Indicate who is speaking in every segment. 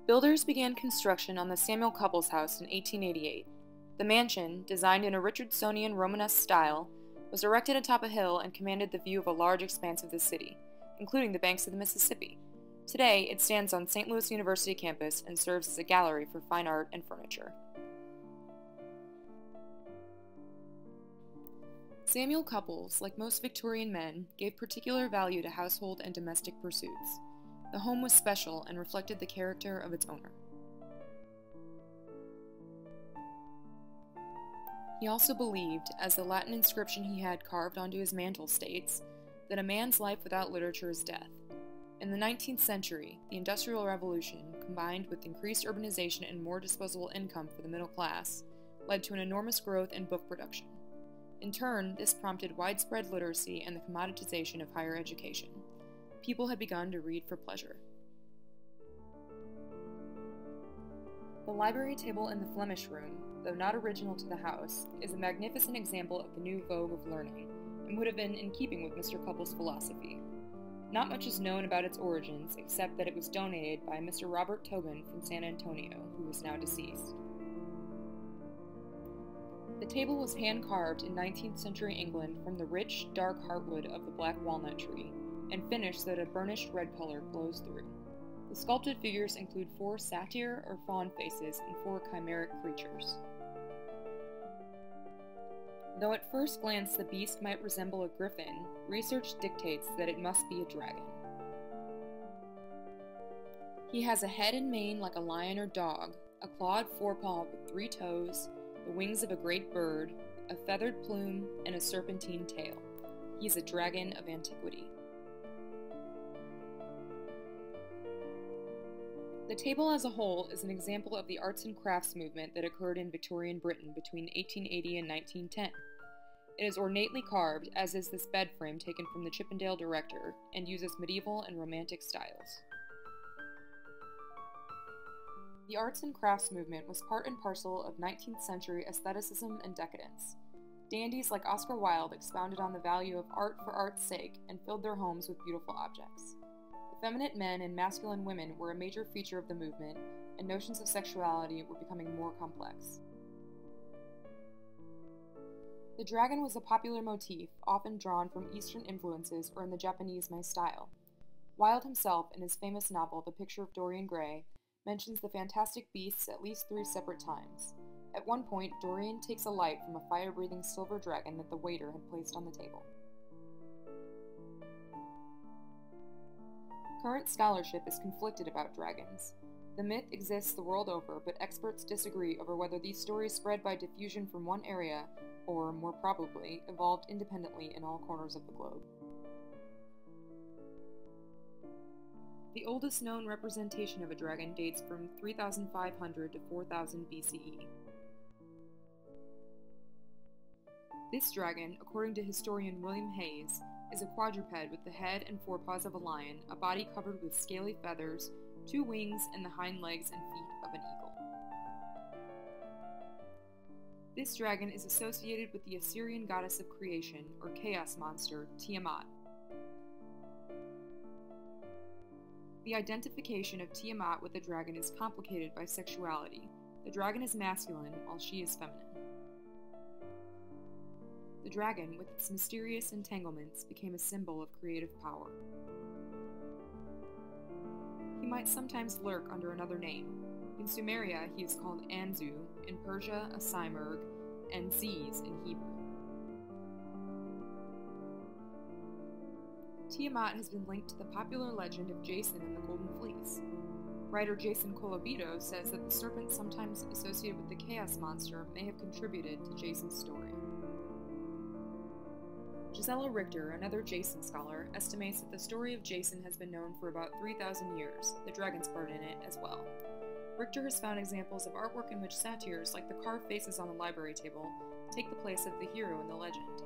Speaker 1: Builders began construction on the Samuel Couples house in 1888. The mansion, designed in a Richardsonian Romanesque style, was erected atop a hill and commanded the view of a large expanse of the city, including the banks of the Mississippi. Today, it stands on St. Louis University campus and serves as a gallery for fine art and furniture. Samuel Couples, like most Victorian men, gave particular value to household and domestic pursuits. The home was special and reflected the character of its owner. He also believed, as the Latin inscription he had carved onto his mantle states, that a man's life without literature is death. In the 19th century, the Industrial Revolution, combined with increased urbanization and more disposable income for the middle class, led to an enormous growth in book production. In turn, this prompted widespread literacy and the commoditization of higher education. People had begun to read for pleasure. The library table in the Flemish Room, though not original to the house, is a magnificent example of the new vogue of learning, and would have been in keeping with Mr. Couples' philosophy. Not much is known about its origins, except that it was donated by Mr. Robert Tobin from San Antonio, who is now deceased. The table was hand-carved in 19th century England from the rich, dark heartwood of the black walnut tree, and finished so that a burnished red color glows through. The sculpted figures include 4 satyr or fawn faces and 4 chimeric creatures. Though at first glance the beast might resemble a griffin, research dictates that it must be a dragon. He has a head and mane like a lion or dog, a clawed forepaw with 3 toes, the wings of a great bird, a feathered plume, and a serpentine tail. He is a dragon of antiquity. The table as a whole is an example of the arts and crafts movement that occurred in Victorian Britain between 1880 and 1910. It is ornately carved, as is this bed frame taken from the Chippendale Director, and uses medieval and romantic styles. The arts and crafts movement was part and parcel of 19th century aestheticism and decadence. Dandies like Oscar Wilde expounded on the value of art for art's sake and filled their homes with beautiful objects. Effeminate men and masculine women were a major feature of the movement, and notions of sexuality were becoming more complex. The dragon was a popular motif, often drawn from Eastern influences or in the Japanese Mai style. Wilde himself, in his famous novel The Picture of Dorian Gray, mentions the fantastic beasts at least 3 separate times. At one point, Dorian takes a light from a fire-breathing silver dragon that the waiter had placed on the table. Current scholarship is conflicted about dragons. The myth exists the world over, but experts disagree over whether these stories spread by diffusion from one area, or, more probably, evolved independently in all corners of the globe. The oldest known representation of a dragon dates from 3500 to 4000 BCE. This dragon, according to historian William Hayes, is a quadruped with the head and forepaws of a lion, a body covered with scaly feathers, 2 wings, and the hind legs and feet of an eagle. This dragon is associated with the Assyrian goddess of creation, or chaos monster, Tiamat. The identification of Tiamat with the dragon is complicated by sexuality. The dragon is masculine, while she is feminine. The dragon, with its mysterious entanglements, became a symbol of creative power. He might sometimes lurk under another name. In Sumeria, he is called Anzu, in Persia, a Simurgh, and Ziz in Hebrew. Tiamat has been linked to the popular legend of Jason and the Golden Fleece. Writer Jason Colavito says that the serpent sometimes associated with the chaos monster may have contributed to Jason's story. Gisela Richter, another Jason scholar, estimates that the story of Jason has been known for about 3,000 years, the dragon's part in it as well. Richter has found examples of artwork in which satyrs, like the carved faces on the library table, take the place of the hero in the legend.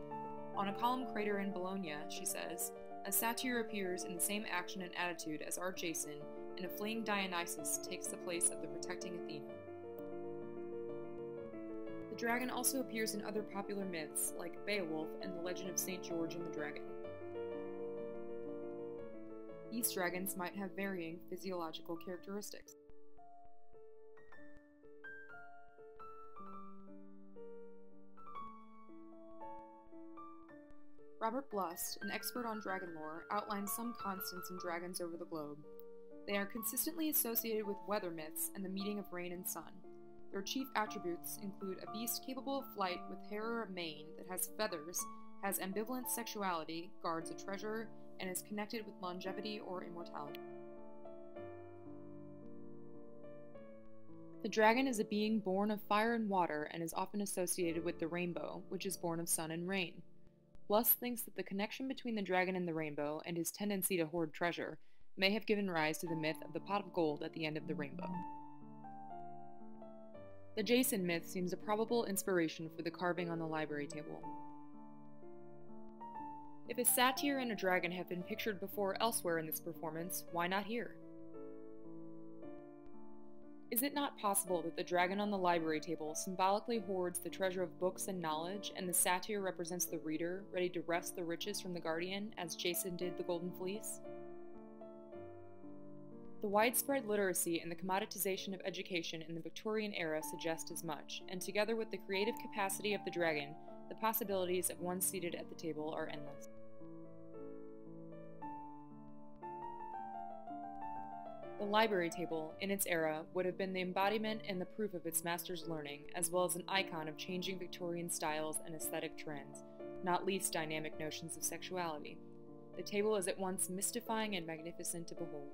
Speaker 1: On a column crater in Bologna, she says, a satyr appears in the same action and attitude as our Jason, and a fleeing Dionysus takes the place of the protecting Athena. The dragon also appears in other popular myths, like Beowulf and the legend of St. George and the Dragon. These dragons might have varying physiological characteristics. Robert Blust, an expert on dragon lore, outlines some constants in dragons over the globe. They are consistently associated with weather myths and the meeting of rain and sun. Their chief attributes include a beast capable of flight with hair or a mane that has feathers, has ambivalent sexuality, guards a treasure, and is connected with longevity or immortality. The dragon is a being born of fire and water and is often associated with the rainbow, which is born of sun and rain. Blust thinks that the connection between the dragon and the rainbow and his tendency to hoard treasure may have given rise to the myth of the pot of gold at the end of the rainbow. The Jason myth seems a probable inspiration for the carving on the library table. If a satyr and a dragon have been pictured before elsewhere in this performance, why not here? Is it not possible that the dragon on the library table symbolically hoards the treasure of books and knowledge, and the satyr represents the reader, ready to wrest the riches from the guardian, as Jason did the Golden Fleece? The widespread literacy and the commoditization of education in the Victorian era suggest as much, and together with the creative capacity of the dragon, the possibilities of one seated at the table are endless. The library table, in its era, would have been the embodiment and the proof of its master's learning, as well as an icon of changing Victorian styles and aesthetic trends, not least dynamic notions of sexuality. The table is at once mystifying and magnificent to behold.